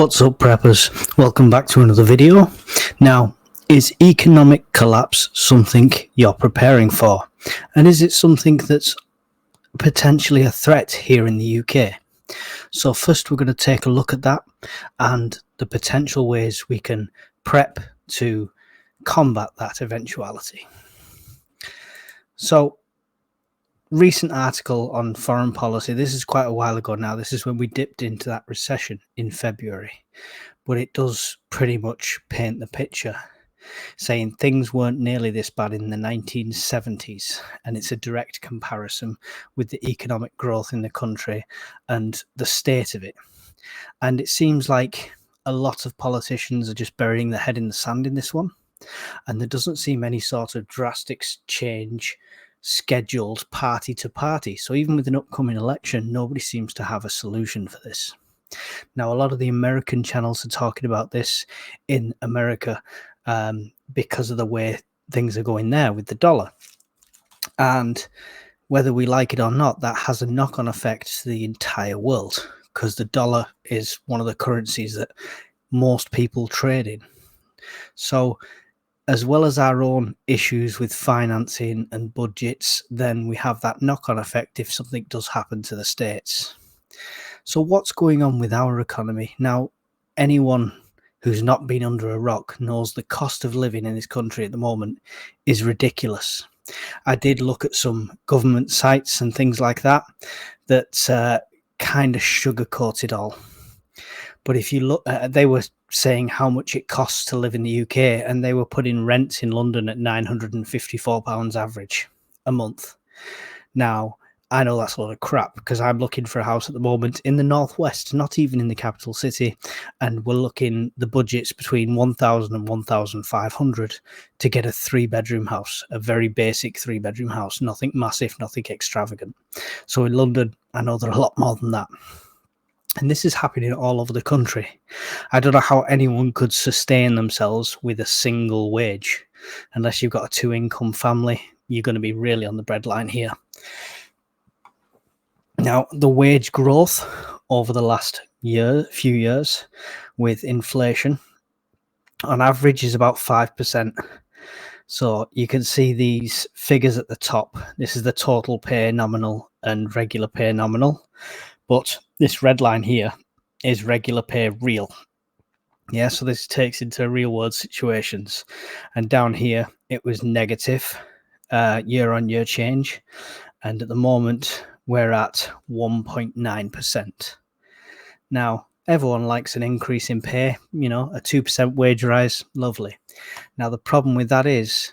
What's up, preppers? Welcome back to another video. Now, is economic collapse something you're preparing for? And is it something that's potentially a threat here in the UK? So first we're going to take a look at that and the potential ways we can prep to combat that eventuality. So, recent article on foreign policy. This is quite a while ago now. This is when we dipped into that recession in February. But it does pretty much paint the picture, saying things weren't nearly this bad in the 1970s. And it's a direct comparison with the economic growth in the country and the state of it. And it seems like a lot of politicians are just burying their head in the sand in this one. And there doesn't seem any sort of drastic change scheduled party to party. So even with an upcoming election, nobody seems to have a solution for this. Now, a lot of the American channels are talking about this in America because of the way things are going there with the dollar. And whether we like it or not, that has a knock-on effect to the entire world, because the dollar is one of the currencies that most people trade in. So as well as our own issues with financing and budgets, then we have that knock-on effect if something does happen to the States. So what's going on with our economy? Now, anyone who's not been under a rock knows the cost of living in this country at the moment is ridiculous. I did look at some government sites and things like that kind of sugarcoat it all. But if you look, they were saying how much it costs to live in the UK, and they were putting rents in London at £954 average a month. Now, I know that's a lot of crap, because I'm looking for a house at the moment in the northwest, not even in the capital city, and we're looking the budgets between £1,000 and £1,500 to get a 3-bedroom house, a very basic 3-bedroom house, nothing massive, nothing extravagant. So in London, I know they're a lot more than that. And this is happening all over the country. I don't know how anyone could sustain themselves with a single wage. Unless you've got a 2-income family, you're going to be really on the breadline here. Now, the wage growth over the last few years with inflation, on average, is about 5%. So you can see these figures at the top. This is the total pay nominal and regular pay nominal. But this red line here is regular pay real. Yeah, so this takes into real world situations. And down here, it was negative year-on-year change. And at the moment, we're at 1.9%. Now, everyone likes an increase in pay, you know, a 2% wage rise, lovely. Now, the problem with that is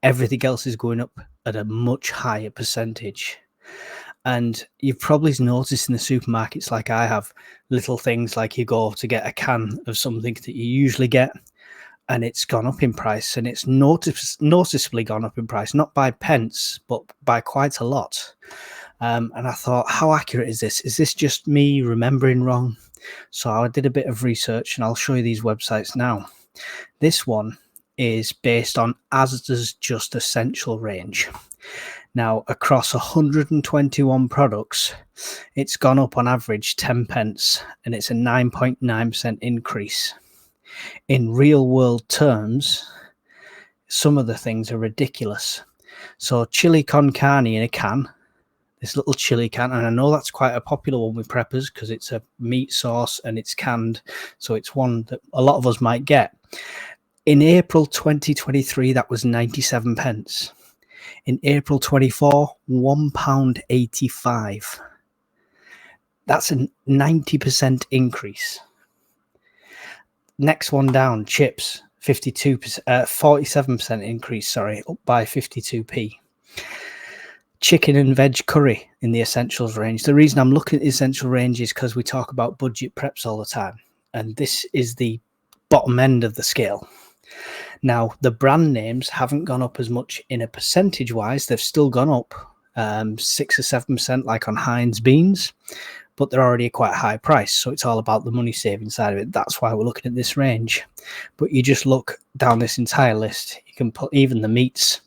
everything else is going up at a much higher percentage. And you've probably noticed in the supermarkets, like I have, little things like you go to get a can of something that you usually get, and it's gone up in price, and it's noticeably gone up in price, not by pence, but by quite a lot. And I thought, how accurate is this? Is this just me remembering wrong? So I did a bit of research, and I'll show you these websites now. This one is based on Asda's Just Essential range. Now, across 121 products, it's gone up on average 10 pence, and it's a 9.9% increase. In real world terms, some of the things are ridiculous. So chili con carne in a can, this little chili can, and I know that's quite a popular one with preppers because it's a meat sauce and it's canned, so it's one that a lot of us might get. In April 2023, that was 97 pence. In April 24, £1.85. That's a 90% increase. Next one down, chips, 47% increase, up by 52p. Chicken and veg curry in the essentials range. The reason I'm looking at the essential range is because we talk about budget preps all the time, and this is the bottom end of the scale. Now, the brand names haven't gone up as much in a percentage wise. They've still gone up 6 or 7%, like on Heinz beans, but they're already a quite high price. So it's all about the money saving side of it. That's why we're looking at this range. But you just look down this entire list, you can put even the meats.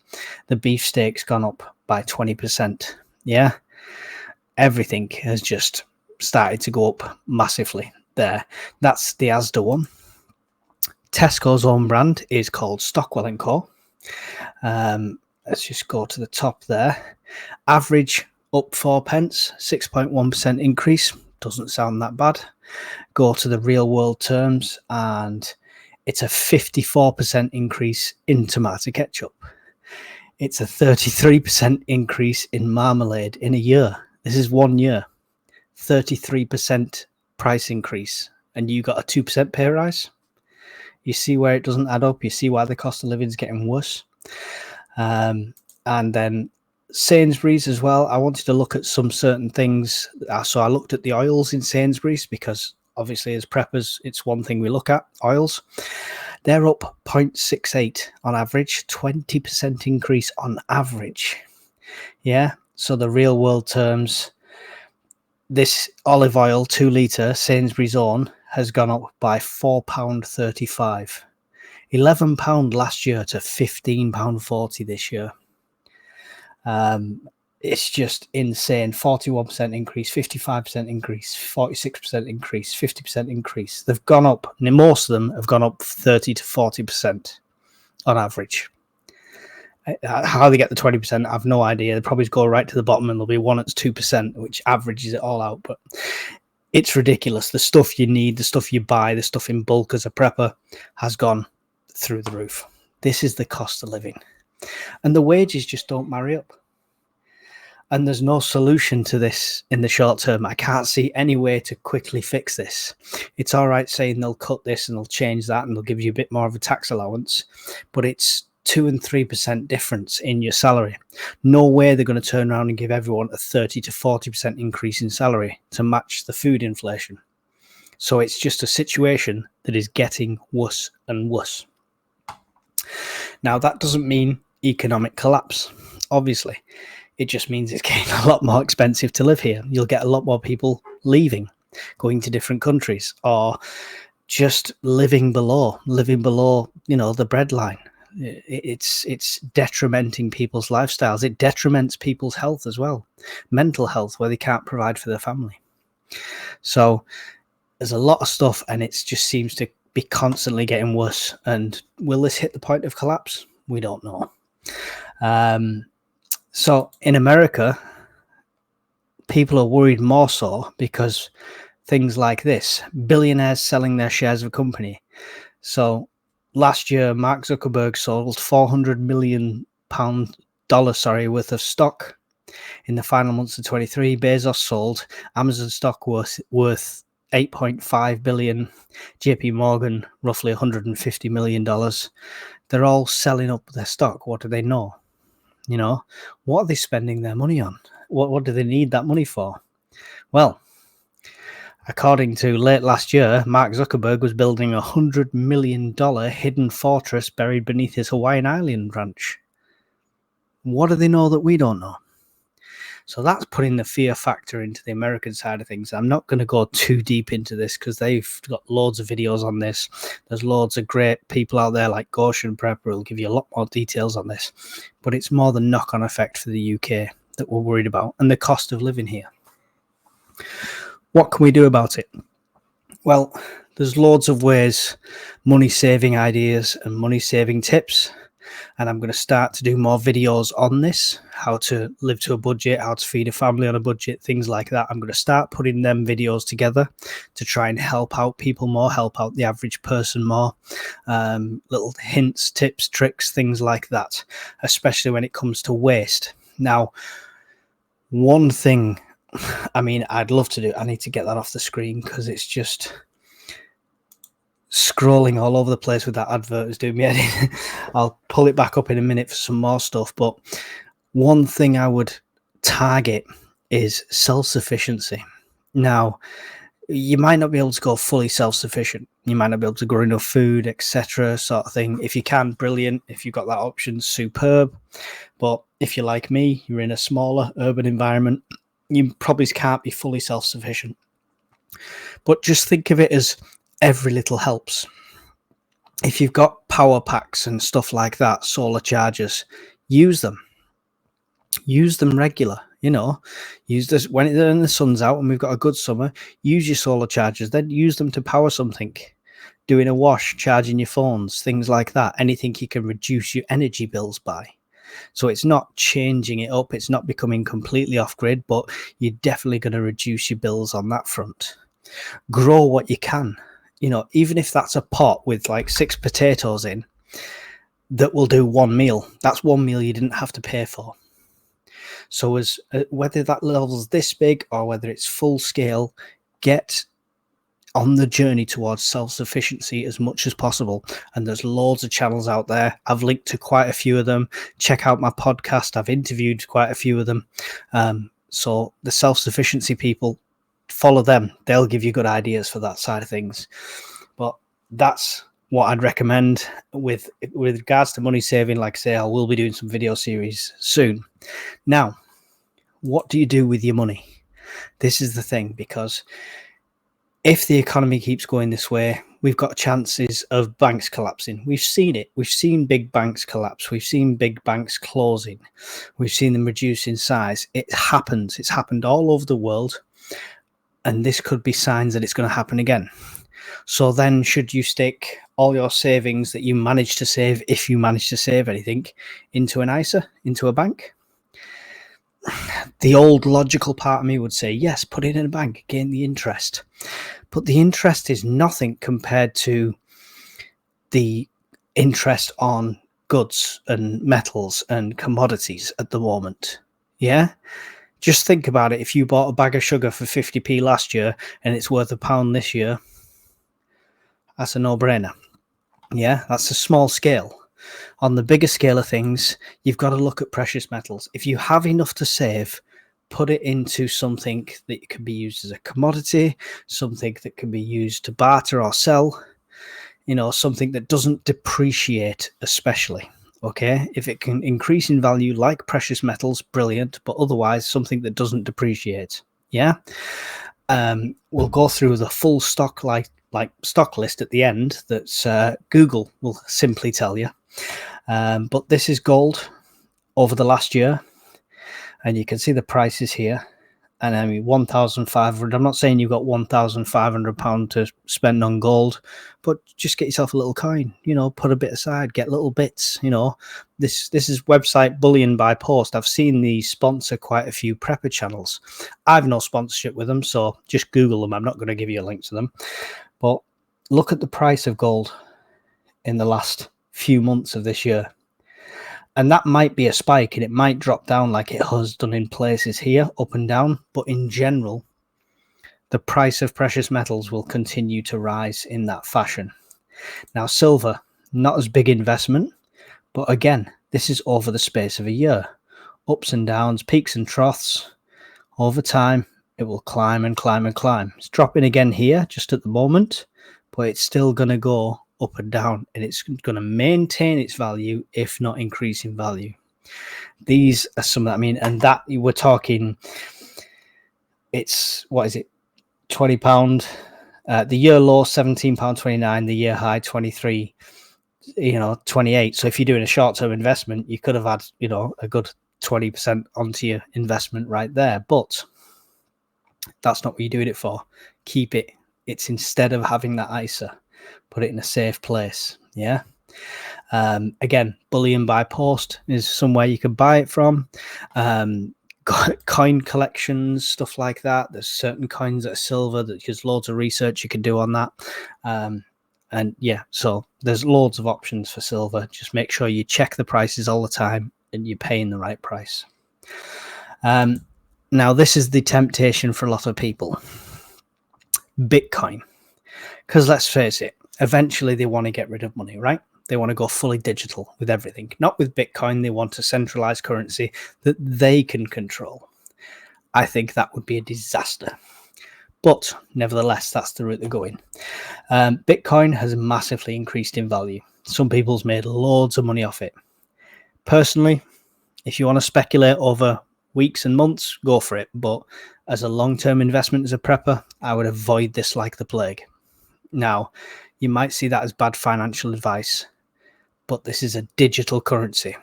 The beefsteak's gone up by 20%. Yeah, everything has just started to go up massively. there. That's the Asda one. Tesco's own brand is called Stockwell & Co. Let's just go to the top there. Average up 4 pence, 6.1% increase. Doesn't sound that bad. Go to the real world terms, and it's a 54% increase in tomato ketchup. It's a 33% increase in marmalade in a year. This is 1 year. 33% price increase, and you got a 2% pay rise. You see where it doesn't add up. You see why the cost of living is getting worse. And then Sainsbury's as well. I wanted to look at some certain things. So I looked at the oils in Sainsbury's, because obviously as preppers, it's one thing we look at, oils. They're up 0.68 on average, 20% increase on average. Yeah. So the real world terms, this olive oil 2 litre Sainsbury's own has gone up by £4.35. £11 last year to £15.40 this year. It's just insane. 41% increase, 55% increase, 46% increase, 50% increase. They've gone up, and most of them have gone up 30 to 40% on average. How they get the 20%, I've no idea. They probably go right to the bottom and there'll be one that's 2%, which averages it all out. But it's ridiculous. The stuff you need, the stuff you buy, the stuff in bulk as a prepper has gone through the roof. This is the cost of living. And the wages just don't marry up. And there's no solution to this in the short term. I can't see any way to quickly fix this. It's all right saying they'll cut this and they'll change that and they'll give you a bit more of a tax allowance, but it's 2 and 3% difference in your salary. No way they're going to turn around and give everyone a 30 to 40% increase in salary to match the food inflation. So it's just a situation that is getting worse and worse. Now, that doesn't mean economic collapse, obviously. It just means it's getting a lot more expensive to live here. You'll get a lot more people leaving, going to different countries, or just living below, the breadline. It's detrimenting people's lifestyles. It detriments people's health as well, mental health, where they can't provide for their family. So there's a lot of stuff, and it just seems to be constantly getting worse. And will this hit the point of collapse? We don't know. So in America, people are worried more so because things like this, billionaires selling their shares of a company. So last year, Mark Zuckerberg sold $400 million worth of stock. In the final months of 23, Bezos sold Amazon stock worth 8.5 billion, JP Morgan roughly $150 million. They're all selling up their stock. What do they know? What are they spending their money on? What do they need that money for? Well, according to late last year, Mark Zuckerberg was building a $100 million hidden fortress buried beneath his Hawaiian Island ranch. What do they know that we don't know? So that's putting the fear factor into the American side of things. I'm not going to go too deep into this because they've got loads of videos on this. There's loads of great people out there like Goshen Prepper who will give you a lot more details on this. But it's more the knock-on effect for the UK that we're worried about, and the cost of living here. What can we do about it? Well, there's loads of ways, money-saving ideas and money-saving tips. And I'm going to start to do more videos on this, how to live to a budget, how to feed a family on a budget, things like that. I'm going to start putting them videos together to try and help out people more, help out the average person more. Little hints, tips, tricks, things like that, especially when it comes to waste. Now, one thing, I'd love to do, I need to get that off the screen because it's just scrolling all over the place with that advert is doing me head in. I'll pull it back up in a minute for some more stuff. But one thing I would target is self-sufficiency. Now, you might not be able to go fully self-sufficient. You might not be able to grow enough food, etc., sort of thing. If you can, brilliant. If you've got that option, superb. But if you're like me, you're in a smaller urban environment, you probably can't be fully self-sufficient. But just think of it as every little helps. If you've got power packs and stuff like that, solar chargers, use them. Use them regular. You know, use this when the sun's out and we've got a good summer. Use your solar chargers, then use them to power something. Doing a wash, charging your phones, things like that. Anything you can reduce your energy bills by. So it's not changing it up. It's not becoming completely off grid, but you're definitely going to reduce your bills on that front. Grow what you can. You know, even if that's a pot with like 6 potatoes in that will do one meal, that's one meal you didn't have to pay for. So as whether that level's this big or whether it's full scale, get on the journey towards self-sufficiency as much as possible. And there's loads of channels out there. I've linked to quite a few of them. Check out my podcast. I've interviewed quite a few of them. So the self-sufficiency people, follow them. They'll give you good ideas for that side of things. But that's what I'd recommend with regards to money saving. Like I say, I will be doing some video series soon. Now, what do you do with your money? This is the thing, because if the economy keeps going this way, we've got chances of banks collapsing. We've seen it. We've seen big banks collapse. We've seen big banks closing. We've seen them reduce in size. It happens. It's happened all over the world. And this could be signs that it's going to happen again. So then should you stick all your savings that you manage to save, if you manage to save anything, into an ISA, into a bank? The old logical part of me would say, yes, put it in a bank, gain the interest. But the interest is nothing compared to the interest on goods and metals and commodities at the moment. Yeah? Just think about it. If you bought a bag of sugar for 50p last year and it's worth £1 this year, that's a no-brainer. Yeah, that's a small scale. On the bigger scale of things, you've got to look at precious metals. If you have enough to save, put it into something that can be used as a commodity, something that can be used to barter or sell, you know, something that doesn't depreciate especially. Okay, if it can increase in value like precious metals, brilliant, but otherwise something that doesn't depreciate. Yeah. We'll go through the full stock like stock list at the end that's Google will simply tell you. But this is gold over the last year, and you can see the prices here. And I mean, 1,500. I'm not saying you've got £1,500 to spend on gold, but just get yourself a little coin. You know, put a bit aside, get little bits. You know, this is website Bullion by Post. I've seen these sponsor quite a few prepper channels. I've no sponsorship with them, so just Google them. I'm not going to give you a link to them. But look at the price of gold in the last few months of this year. And that might be a spike and it might drop down like it has done in places here, up and down. But in general, the price of precious metals will continue to rise in that fashion. Now, silver, not as big investment, but again, this is over the space of a year. Ups and downs, peaks and troughs. Over time, it will climb and climb and climb. It's dropping again here just at the moment, but it's still going to go up and down, and it's going to maintain its value, if not increase in value. These are some, I mean, and that we're talking, it's, what is it, £20, the year low £17.29, the year high 23, 28. So if you're doing a short-term investment, you could have had, a good 20% onto your investment right there, but that's not what you're doing it for. Keep it. It's instead of having that ISA, put it in a safe place. Yeah. Again, Bullion by Post is somewhere you can buy it from. Coin collections, stuff like that. There's certain coins that are silver that there's loads of research you can do on that. And yeah, so there's loads of options for silver. Just make sure you check the prices all the time and you're paying the right price. Now, this is the temptation for a lot of people. Bitcoin. Because let's face it, eventually they want to get rid of money, right? They want to go fully digital with everything. Not with Bitcoin. They want a centralized currency that they can control. I think that would be a disaster. But nevertheless, that's the route they're going. Bitcoin has massively increased in value. Some people's made loads of money off it. Personally, if you want to speculate over weeks and months, go for it. But as a long-term investment as a prepper, I would avoid this like the plague. Now, you might see that as bad financial advice, but this is a digital currency.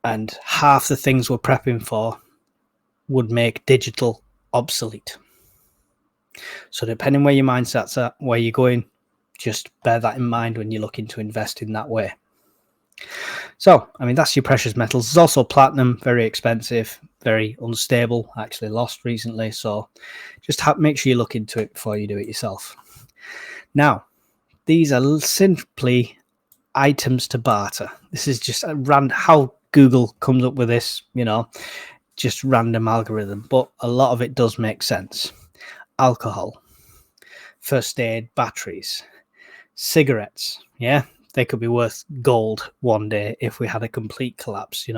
And half the things we're prepping for would make digital obsolete. So depending where your mindset's at, where you're going, just bear that in mind when you're looking to invest in that way. So, I mean, that's your precious metals. There's also platinum, very expensive, very unstable. I actually lost recently. So just make sure you look into it before you do it yourself. Now, these are simply items to barter. This is just how Google comes up with this, just random algorithm. But a lot of it does make sense. Alcohol, first aid, batteries, cigarettes, they could be worth gold one day if we had a complete collapse.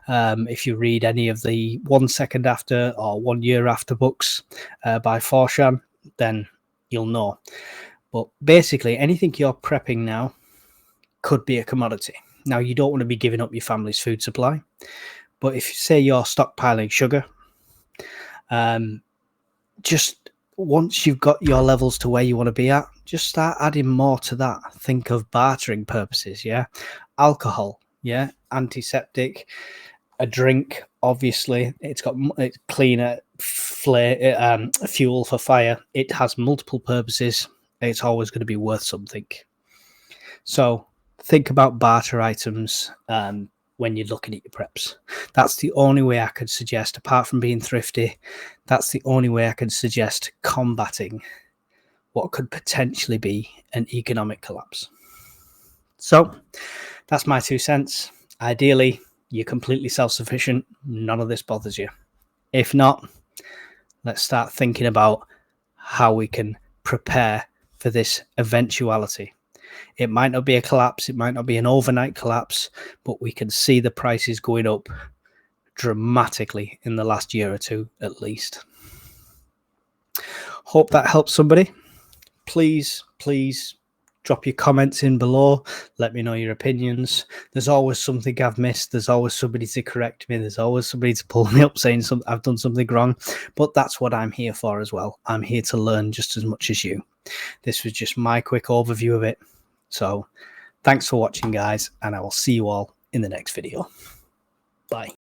If you read any of the 1 second after or 1 year after books by Forshan, then you'll know. But basically, anything you're prepping now could be a commodity. Now, you don't want to be giving up your family's food supply, but if you say you're stockpiling sugar, just once you've got your levels to where you want to be at, just start adding more to that. Think of bartering purposes, alcohol, antiseptic, a drink, obviously it's cleaner fuel for fire. It has multiple purposes. It's always going to be worth something. So think about barter items when you're looking at your preps. That's the only way I could suggest, apart from being thrifty, that's the only way I could suggest combating what could potentially be an economic collapse. So that's my 2 cents. Ideally, you're completely self-sufficient. None of this bothers you. If not, let's start thinking about how we can prepare for this eventuality. It might not be a collapse. It might not be an overnight collapse, but we can see the prices going up dramatically in the last year or two, at least. Hope that helps somebody. Please drop your comments in below. Let me know your opinions. There's always something I've missed. There's always somebody to correct me. There's always somebody to pull me up saying I've done something wrong. But that's what I'm here for as well. I'm here to learn just as much as you. This was just my quick overview of it. So thanks for watching, guys, and I will see you all in the next video. Bye.